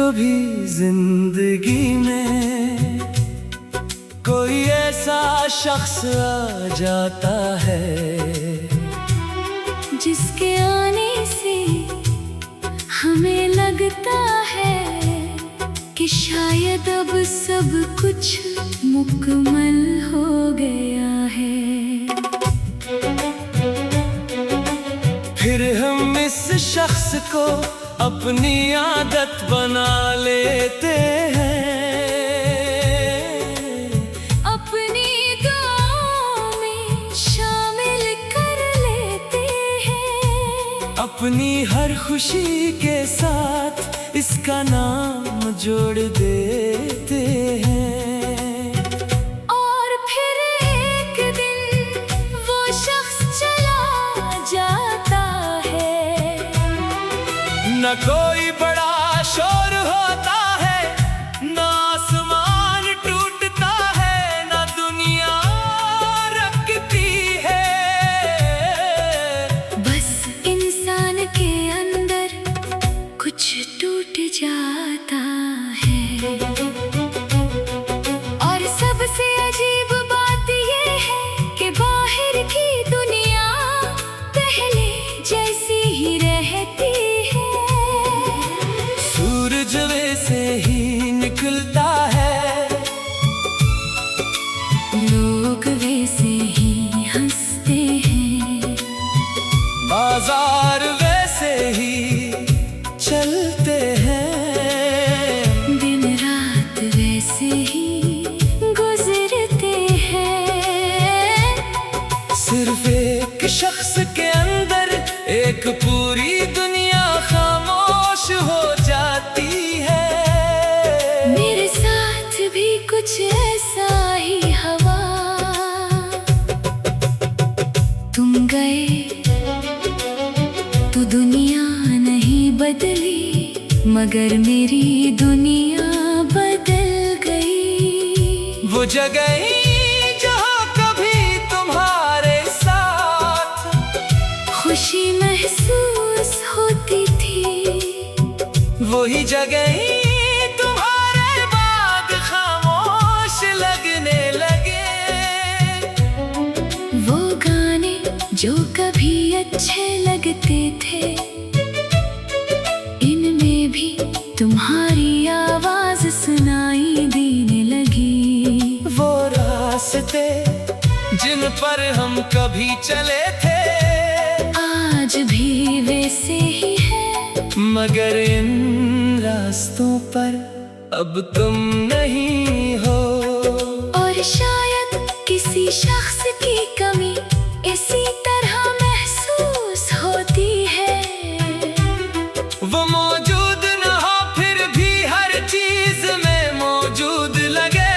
कभी जिंदगी में कोई ऐसा शख्स आ जाता है जिसके आने से हमें लगता है कि शायद अब सब कुछ मुकम्मल हो गया है। फिर हम इस शख्स को अपनी आदत बना लेते हैं, अपनी दुआओं में शामिल कर लेते हैं, अपनी हर खुशी के साथ इसका नाम जोड़ देते हैं। और फिर एक दिन वो शख्स चला जाता है। न कोई बड़ा शोर होता है, न आसमान टूटता है, न दुनिया रखती है। बस इंसान के अंदर कुछ टूट जाता है। और सबसे अजीब बात ये है कि बाहर की दुनिया पहले जैसी ही रहती है। सूरज वैसे ही निकलता है, लोग वैसे ही हंसते हैं, बाजार वैसे ही चलते हैं, दिन रात वैसे ही गुजरते हैं। सिर्फ एक शख्स के अंदर एक पूरी दुनिया खामोश हो जाती है। मेरे साथ भी कुछ ऐसा ही हुआ। तुम गए तो दुनिया नहीं बदली, मगर मेरी दुनिया बदल गई। वो जगह जहाँ कभी तुम्हारे साथ खुशी महसूस होती थी, वही जगह तुम्हारे बाद खामोश लगने लगे। वो गाने जो कभी अच्छे लगते थे, इनमें भी तुम्हारी आवाज सुनाई देने लगी। वो रास्ते जिन पर हम कभी चले थे आज भी वैसे ही है, मगर इन रास्तों पर अब तुम नहीं हो। और शायद किसी शख्स की कमी इसी तरह महसूस होती है। वो मौजूद न हो फिर भी हर चीज में मौजूद लगे।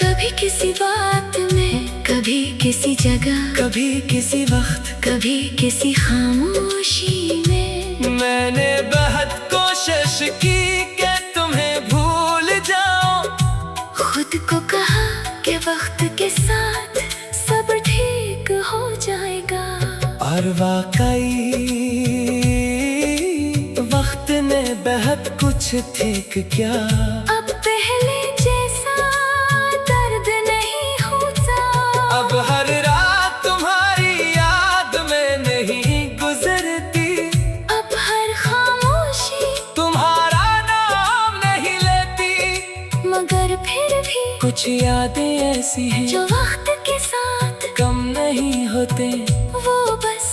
कभी किसी बात में, कभी किसी जगह, कभी किसी वक्त, कभी किसी खामोशी में। मैंने बहुत कोशिश की कि तुम्हें भूल जाऊं, खुद को कहा कि वक्त के साथ सब ठीक हो जाएगा। और वाकई वक्त ने बहुत कुछ ठीक किया। अब पहले जैसा दर्द नहीं होता, अब हर रात तुम्हारी याद में नहीं गुजरती, अब हर खामोशी तुम्हारा नाम नहीं लेती। मगर फिर भी कुछ यादें ऐसी हैं जो वक्त के साथ कम नहीं होते, वो बस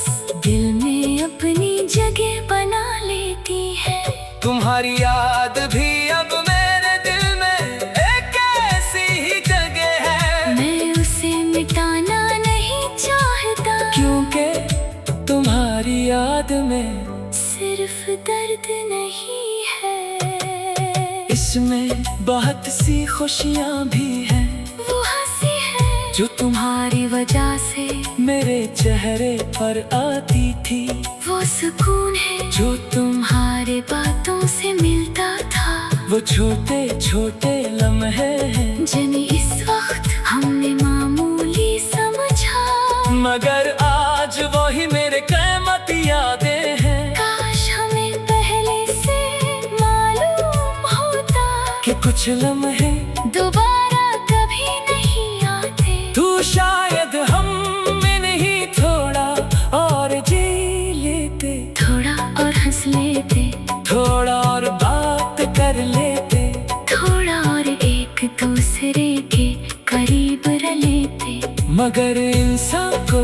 दिल में अपनी जगह बना लेती है। तुम्हारी याद भी अब मेरे दिल में एक ऐसी ही जगह है। मैं उसे मिटाना नहीं चाहता, क्योंकि तुम्हारी याद में सिर्फ दर्द नहीं है, इसमें बहुत सी खुशियाँ भी हैं वो हंसी है जो तुम्हारी वजह से मेरे चेहरे पर आती थी। वो सुकून है जो तुम्हारे बातों से मिलता था। वो छोटे छोटे लम्हे हैं जिन्हें इस वक्त हमने मामूली समझा, मगर आज वही मेरे क़यामती यादें हैं। काश हमें पहले से मालूम कुछ लम्हे दोबारा कभी नहीं आते। तू शायद हम में नहीं थोड़ा और जी लेते, थोड़ा और हंस लेते, थोड़ा और बात कर लेते, थोड़ा और एक दूसरे के करीब रह लेते। मगर इंसान को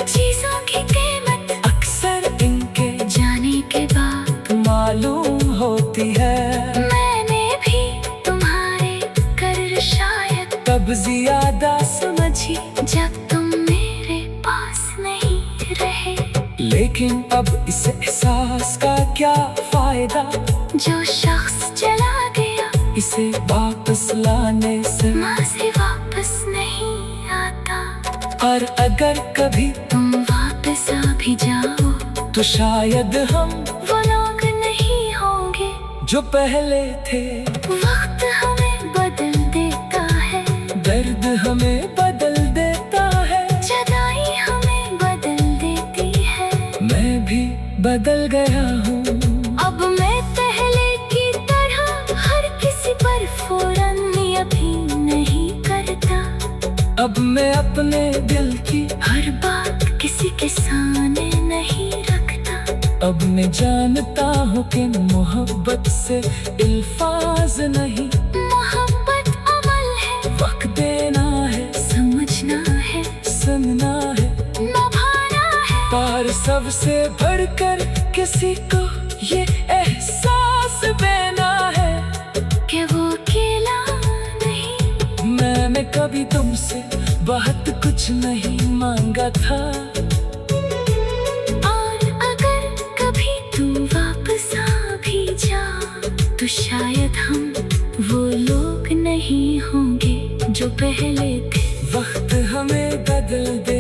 चीजों की कीमत अक्सर इनके जाने के बाद मालूम होती है। मैंने भी तुम्हारे कर शायद तब ज्यादा समझी जब तुम मेरे पास नहीं रहे। लेकिन अब इस एहसास का क्या फायदा, जो शख्स चला गया इसे वापस लाने से माज़ी वापस नहीं आता। और अगर कभी तुम वापस आ भी जाओ तो शायद हम वो लोग नहीं होंगे जो पहले थे। वक्त हमें बदल देता है, दर्द हमें बदल देता है, जुदाई हमें बदल देती है। मैं भी बदल गया हूँ। अब मैं पहले की तरह हर किसी पर फौरन यकीन नहीं करता। अब मैं अपने दिल की हर बात किसी के सामने नहीं रखता। अब मैं जानता हूँ कि मोहब्बत से इल्फाज नहीं, मोहब्बत अमल है, वक्त देना है, समझना है, सुनना है, निभाना है। पर सबसे बढ़कर किसी को ये एहसास देना है कि वो अकेला नहीं। मैंने कभी तुमसे बहुत कुछ नहीं मांगा था। और अगर कभी तू वापस आ भी जा तो शायद हम वो लोग नहीं होंगे जो पहले थे। वक्त हमें बदल दे